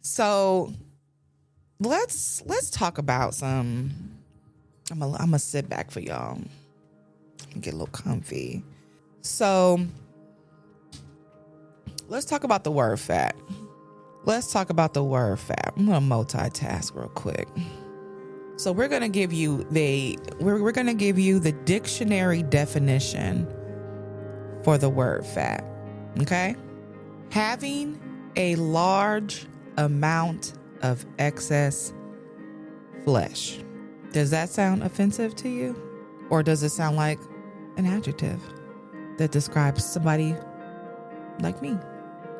So let's talk about some. I'm gonna sit back for y'all. Get a little comfy. So let's talk about the word fat. Let's talk about the word fat. I'm gonna multitask real quick. So we're gonna give you we're gonna give you the dictionary definition for the word fat. Okay? Having a large amount of excess flesh. Does that sound offensive to you? Or does it sound like an adjective that describes somebody like me?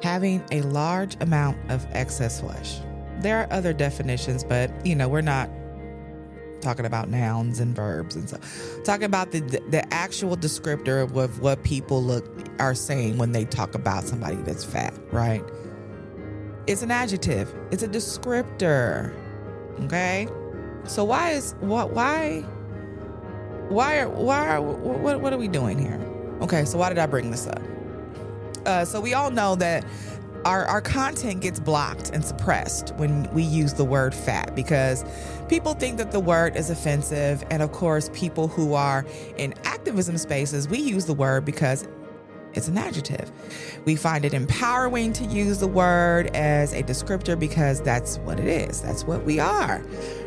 Having a large amount of excess flesh. There are other definitions, but we're not talking about nouns and verbs and stuff. Talking about the actual descriptor of what people are saying when they talk about somebody that's fat, right? It's an adjective. It's a descriptor. Okay? So what are we doing here? Okay, so why did I bring this up? So we all know that our content gets blocked and suppressed when we use the word fat because people think that the word is offensive. And of course, people who are in activism spaces, we use the word because it's an adjective. We find it empowering to use the word as a descriptor because that's what it is. That's what we are,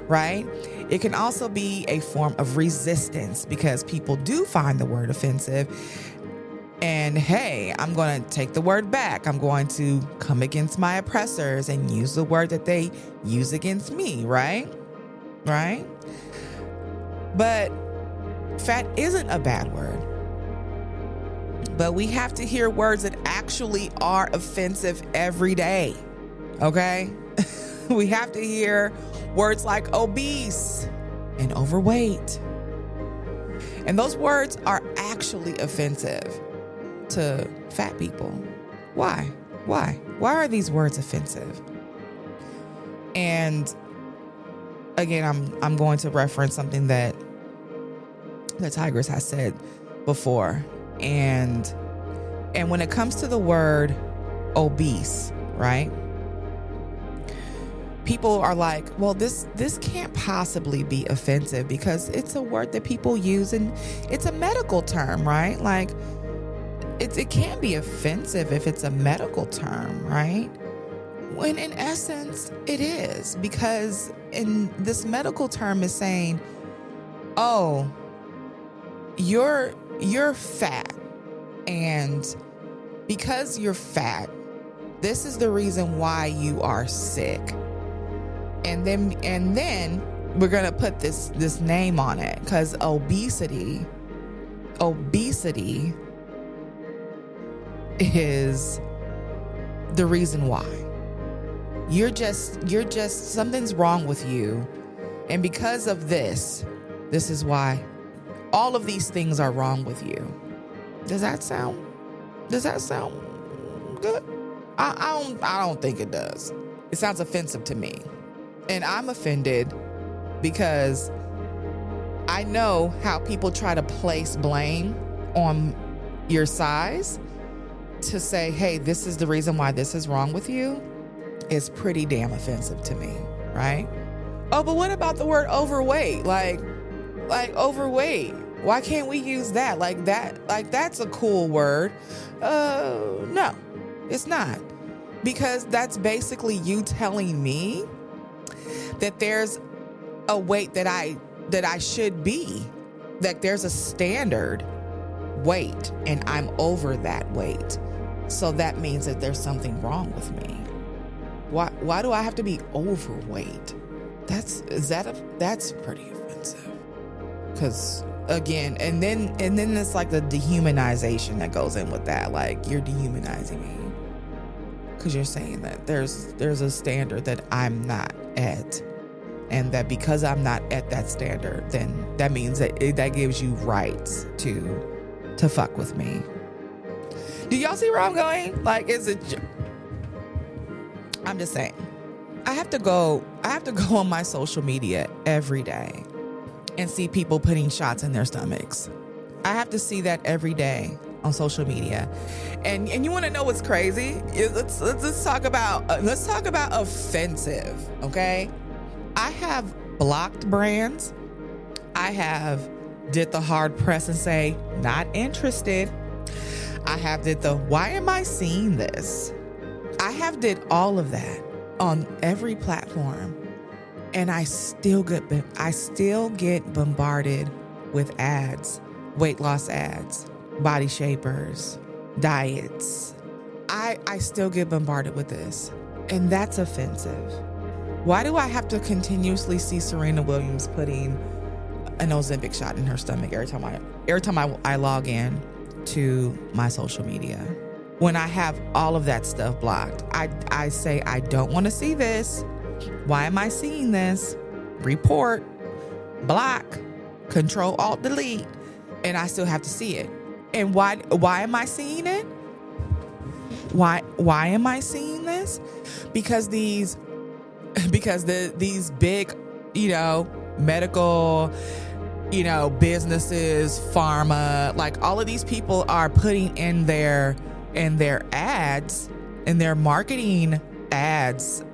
right? It can also be a form of resistance because people do find the word offensive. And hey, I'm going to take the word back. I'm going to come against my oppressors and use the word that they use against me, right? Right? But fat isn't a bad word. But we have to hear words that actually are offensive every day, okay? We have to hear words like obese and overweight. And those words are actually offensive to fat people. Why? Why are these words offensive? And again, I'm going to reference something that Tigers has said before. And when it comes to the word obese, right? People are like, well, this can't possibly be offensive because it's a word that people use and it's a medical term, right? Like it can be offensive if it's a medical term, right? When in essence it is, because in this medical term is saying, oh, you're fat, and because you're fat, this is the reason why you are sick. And then we're gonna put this name on it because obesity is the reason why. You're just something's wrong with you, and because of this is why all of these things are wrong with you. Does that sound good? I don't think it does. It sounds offensive to me. And I'm offended because I know how people try to place blame on your size to say, hey, this is the reason why this is wrong with you. Is pretty damn offensive to me, right? Oh, but what about the word overweight? Like overweight. Why can't we use that? Like that's a cool word. No, it's not. Because that's basically you telling me that there's a weight that I should be. That there's a standard weight and I'm over that weight. So that means that there's something wrong with me. Why do I have to be overweight? That's pretty offensive. Because again, and then it's like the dehumanization that goes in with that. Like, you're dehumanizing me because you're saying that there's a standard that I'm not at, and that because I'm not at that standard, then that means that that gives you rights to fuck with me. Do y'all see where I'm going? Like, I'm just saying, I have to go on my social media every day and see people putting shots in their stomachs. I have to see that every day. on social media. And you want to know what's crazy? Let's talk about offensive, okay? I have blocked brands. I have did the hard press and say, not interested. I have did the, why am I seeing this? I have did all of that on every platform. And I still get bombarded with ads, weight loss ads, body shapers, diets. I still get bombarded with this. And that's offensive. Why do I have to continuously see Serena Williams putting an Ozempic shot in her stomach every time I log in to my social media? When I have all of that stuff blocked, I say, I don't want to see this. Why am I seeing this? Report, block, Control Alt Delete, and I still have to see it. And why am I seeing it? Why am I seeing this? Because these big, medical, businesses, pharma, like all of these people are putting in their ads, in their marketing ads.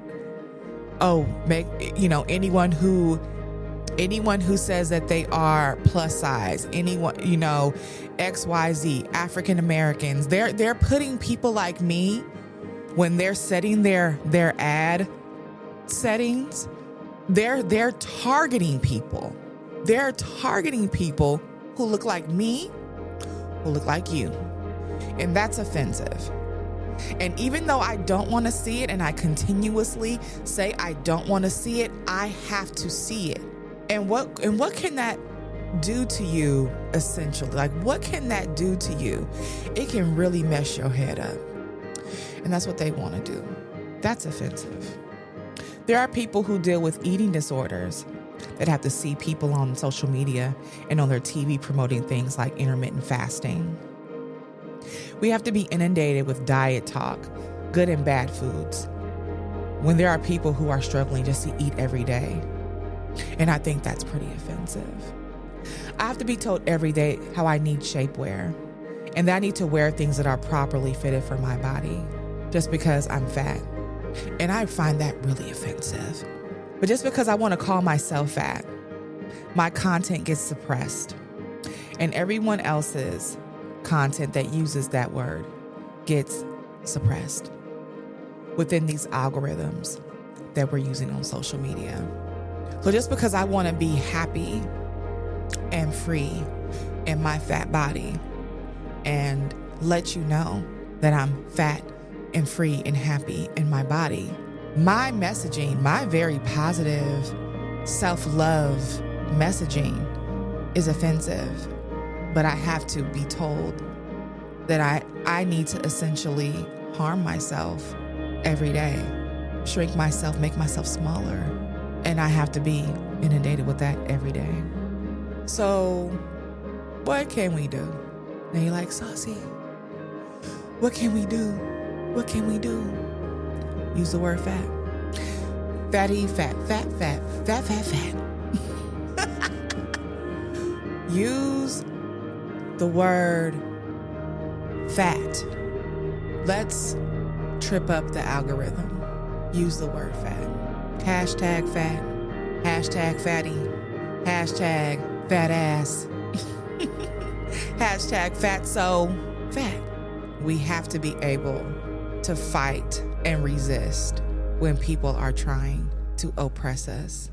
Anyone who says that they are plus size, anyone, XYZ, African Americans, they're putting people like me, when they're setting their ad settings, they're targeting people. They're targeting people who look like me, who look like you. And that's offensive. And even though I don't want to see it, and I continuously say I don't want to see it, I have to see it. And what can that do to you, essentially? Like, what can that do to you? It can really mess your head up. And that's what they want to do. That's offensive. There are people who deal with eating disorders that have to see people on social media and on their TV promoting things like intermittent fasting. We have to be inundated with diet talk, good and bad foods, when there are people who are struggling just to eat every day. And I think that's pretty offensive. I have to be told every day how I need shapewear and that I need to wear things that are properly fitted for my body just because I'm fat. And I find that really offensive. But just because I want to call myself fat, my content gets suppressed. And everyone else's content that uses that word gets suppressed within these algorithms that we're using on social media. So just because I want to be happy and free in my fat body and let you know that I'm fat and free and happy in my body, my messaging, my very positive self-love messaging is offensive. But I have to be told that I need to essentially harm myself every day, shrink myself, make myself smaller. And I have to be inundated with that every day. So what can we do? And you're like, Saucy, what can we do? What can we do? Use the word fat. Fatty, fat, fat, fat, fat, fat, fat. Use the word fat. Let's trip up the algorithm. Use the word fat. Hashtag fat. Hashtag fatty. Hashtag fat ass. Hashtag fat so fat. We have to be able to fight and resist when people are trying to oppress us.